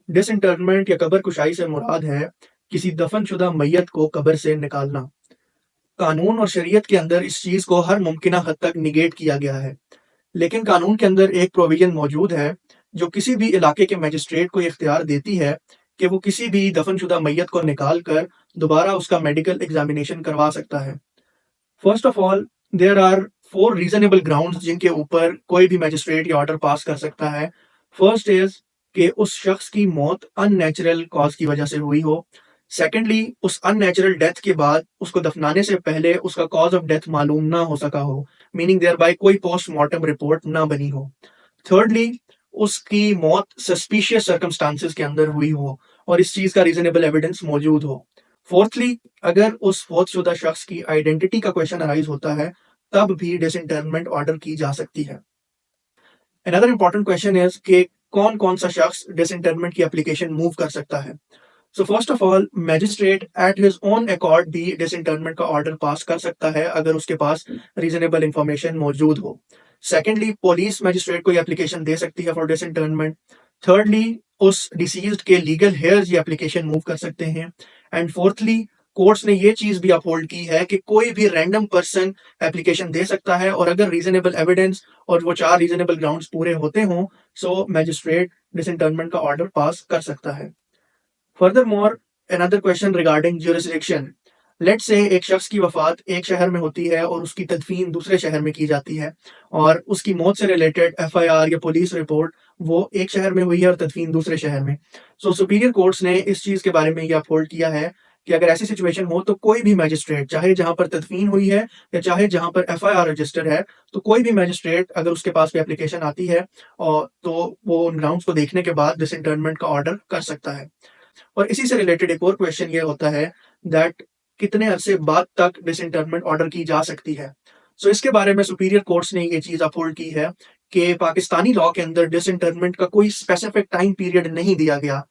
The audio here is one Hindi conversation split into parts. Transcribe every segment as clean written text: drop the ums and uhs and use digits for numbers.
डिसइंटरमेंट या कब्र कुशाई से मुराद है किसी दफनशुदा मैयत को कब्र से निकालना। कानून और शरीयत के अंदर इस चीज़ को हर मुमकिना हद तक निगेट किया गया है। लेकिन कानून के अंदर एक प्रोविज़न मौजूद है, जो किसी भी इलाके के मजिस्ट्रेट को ये इख्तियार देती है कि वो किसी भी दफनशुदा मैयत को निकाल कर दोबारा उसका मेडिकल एग्ज़ामिनेशन करवा सकता है। First of all, there are 4 reasonable grounds जिनके ऊपर कोई भी मजिस्ट्रेट ये ऑर्डर पास कर सकता है। फर्स्ट इज़ कि उस शख्स की मौत अननेचुरल कॉज़ की वजह से हुई हो। सेकेंडली, उस अननेचुरल डेथ के बाद उसको दफनाने से पहले उसका कॉज़ ऑफ डेथ मालूम ना हो सका हो, मीनिंग देयर बाय कोई पोस्टमार्टम रिपोर्ट ना बनी हो। थर्डली, उसकी मौत सस्पिशियस सर्कमस्टांसेस के अंदर हुई हो और इस चीज़ का रीज़नेबल एविडेंस मौजूद हो। फोर्थली, अगर उस फौतशुदा शख्स की आइडेंटिटी का क्वेश्चन अराइज होता है, तब भी डिसइंटरमेंट ऑर्डर की जा सकती है। अनदर इंपॉर्टेंट क्वेश्चन इज कि कौन-कौन सा शख्स डिसइंटरमेंट की एप्लीकेशन मूव कर सकता है। So first of all, magistrate at his own accord भी डिसइंटरमेंट का ऑर्डर पास कर सकता है अगर उसके पास रीजनेबल इंफॉर्मेशन मौजूद हो। सेकेंडली, पुलिस मैजिस्ट्रेट को ये एप्लीकेशन दे सकती है फॉर डिसइंटरमेंट। थर्डली, उस डिसीज्ड के लीगल हेयर्स ये एप्लीकेशन मूव कर सकते हैं। एंड फोर्थली, कोर्ट्स ने ये चीज भी अपहोल्ड की है कि कोई भी रैंडम पर्सन एप्लीकेशन दे सकता है और अगर रीजनेबल एविडेंस और वो 4 रीजनेबल ग्राउंड्स पूरे होते हों, सो मैजिस्ट्रेट डिसइंटरमेंट का ऑर्डर पास कर सकता है। Furthermore, another question regarding jurisdiction. Let's say एक शख्स की वफात एक शहर में होती है और उसकी तदफीन दूसरे शहर में की जाती है और उसकी मौत से रिलेटेड एफआईआर या पुलिस रिपोर्ट वो एक शहर में हुई है और तदफीन दूसरे शहर में। सो सुपीरियर कोर्ट्स ने इस चीज़ के बारे में ये अपहोल्ड किया है कि अगर ऐसी सिचुएशन हो तो कोई भी मैजिस्ट्रेट, चाहे जहां पर तदफीन हुई है या चाहे जहां पर एफआईआर रजिस्टर है, तो कोई भी मैजिस्ट्रेट अगर उसके पास कोई एप्लीकेशन आती है और तो वो उन ग्राउंड्स को देखने के बाद डिसइंटरमेंट का ऑर्डर कर सकता है। और इसी से रिलेटेड एक और क्वेश्चन ये होता है दैट कितने अरसे बाद तक डिसइंटरमेंट ऑर्डर की जा सकती है। सो इसके बारे में सुपीरियर कोर्ट्स ने ये चीज अपहोल्ड की है कि पाकिस्तानी लॉ के अंदर डिसइंटरमेंट का कोई स्पेसिफिक टाइम पीरियड नहीं दिया गया।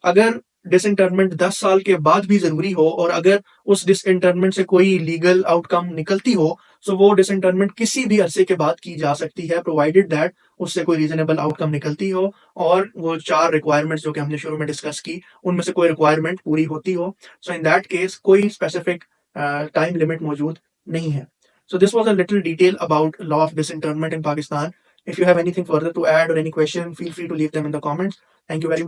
अगर डिसइंटरमेंट 10 साल के बाद भी ज़रूरी हो और अगर उस डिसइंटरमेंट से कोई लीगल आउटकम निकलती हो, सो वो डिसइंटरमेंट किसी भी अरसे के बाद की जा सकती है, प्रोवाइडेड दैट उससे कोई रीज़नेबल आउटकम निकलती हो और वो 4 रिक्वायरमेंट्स जो कि हमने शुरू में डिस्कस की, उनमें से कोई रिक्वायरमेंट पूरी होती हो। सो इन दैट केस कोई स्पेसिफिक टाइम लिमिट मौजूद नहीं है। So this was a little detail about law of disinterment in Pakistan. If you have anything further to add or any question, feel free to leave them in the comments. Thank you very much.